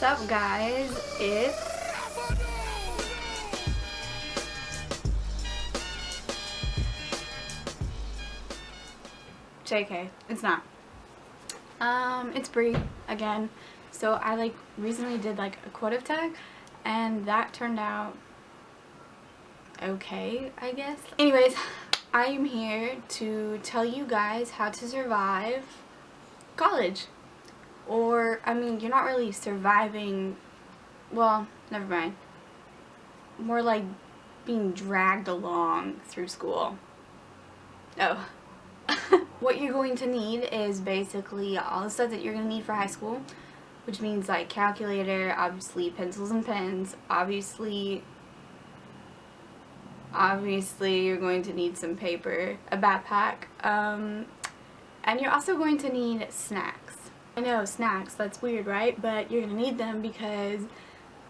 What's up, guys? It's JK. It's not. It's Bree again. So I recently did a quote tag, and that turned out okay, I guess. Anyways, I am here to tell you guys how to survive college. Or, I mean, you're not really surviving, well, never mind. More like being dragged along through school. Oh. What you're going to need is basically all the stuff that you're going to need for high school, which means like calculator, obviously pencils and pens, obviously you're going to need some paper, a backpack, and you're also going to need snacks. I know, snacks, that's weird, right? But you're going to need them because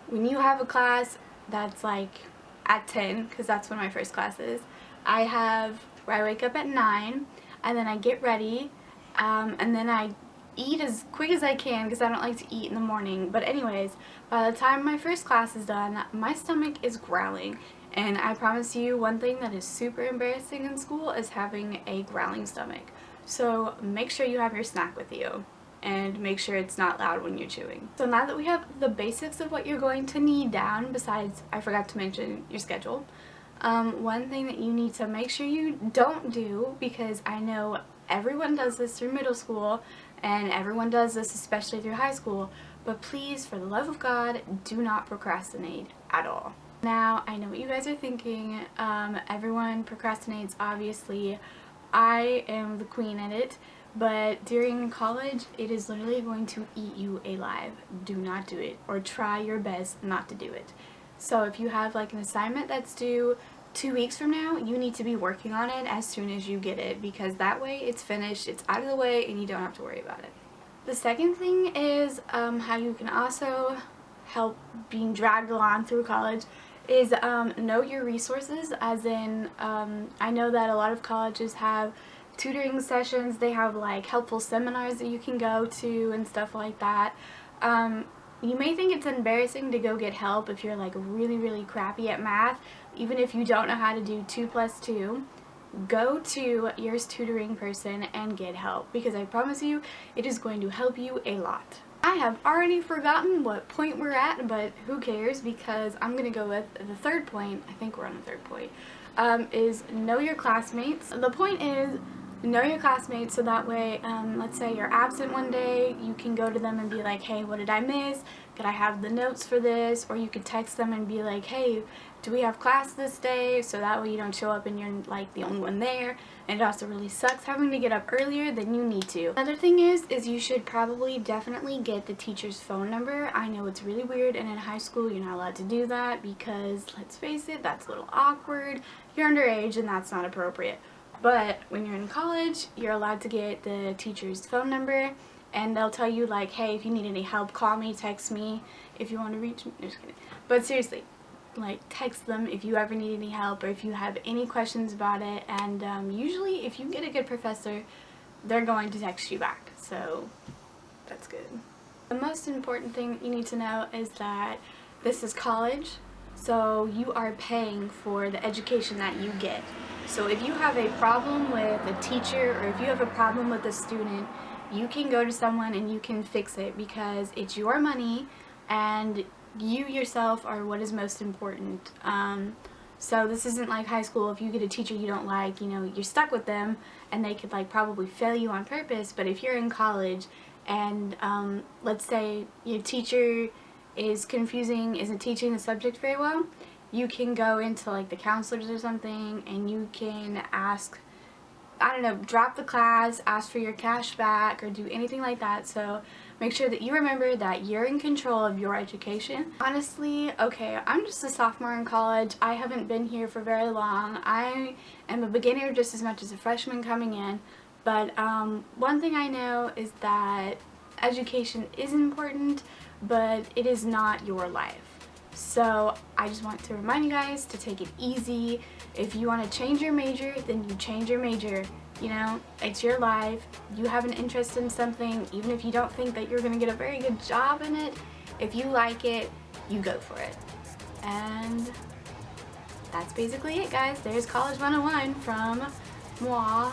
when you have a class that's at 10, because that's when my first class is, I wake up at 9, and then I get ready, and then I eat as quick as I can because I don't like to eat in the morning. But anyways, by the time my first class is done, my stomach is growling. And I promise you, one thing that is super embarrassing in school is having a growling stomach. So make sure you have your snack with you, and make sure it's not loud when you're chewing. So now that we have the basics of what you're going to need down, besides I forgot to mention your schedule, one thing that you need to make sure you don't do, because I know everyone does this through middle school and everyone does this especially through high school, but please, for the love of God, do not procrastinate at all. Now, I know what you guys are thinking. Everyone procrastinates, obviously. I am the queen at it. But during college, it is literally going to eat you alive. Do not do it, or try your best not to do it. So if you have an assignment that's due 2 weeks from now, you need to be working on it as soon as you get it, because that way it's finished, it's out of the way, and you don't have to worry about it. The second thing is how you can also help being dragged along through college is know your resources, as in I know that a lot of colleges have tutoring sessions, they have helpful seminars that you can go to and stuff like that. You may think it's embarrassing to go get help if you're really crappy at math, even if you don't know how to do 2 plus 2. Go to your tutoring person and get help, because I promise you it is going to help you a lot. I have already forgotten what point we're at, but who cares, because I'm going to go with the third point. I think we're on the third point, is know your classmates. The point is, know your classmates, so that way, let's say you're absent one day, you can go to them and be like, hey, what did I miss? Could I have the notes for this? Or you could text them and be like, hey, do we have class this day? So that way you don't show up and you're the only one there. And it also really sucks having to get up earlier than you need to. Another thing is you should probably definitely get the teacher's phone number. I know it's really weird, and in high school you're not allowed to do that because, let's face it, that's a little awkward. You're underage and that's not appropriate. But when you're in college, you're allowed to get the teacher's phone number, and they'll tell you hey, if you need any help, call me, text me if you want to reach me. Just kidding. But seriously, text them if you ever need any help or if you have any questions about it, and usually if you get a good professor, they're going to text you back, so that's good. The most important thing you need to know is that this is college, so you are paying for the education that you get. So if you have a problem with a teacher, or if you have a problem with a student, you can go to someone and you can fix it, because it's your money and you yourself are what is most important. So this isn't like high school. If you get a teacher you don't like, you're stuck with them and they could probably fail you on purpose. But if you're in college and let's say your teacher is confusing, isn't teaching the subject very well, you can go into the counselors or something, and you can ask, I don't know, drop the class, ask for your cash back, or do anything like that. So make sure that you remember that you're in control of your education. Honestly, okay, I'm just a sophomore in college. I haven't been here for very long. I am a beginner just as much as a freshman coming in. But one thing I know is that education is important, but it is not your life. So I just want to remind you guys to take it easy. If you want to change your major, then you change your major. It's your life. You have an interest in something, even if you don't think that you're going to get a very good job in it, If you like it, you go for it. And that's basically it, guys. There's College 101 from moi.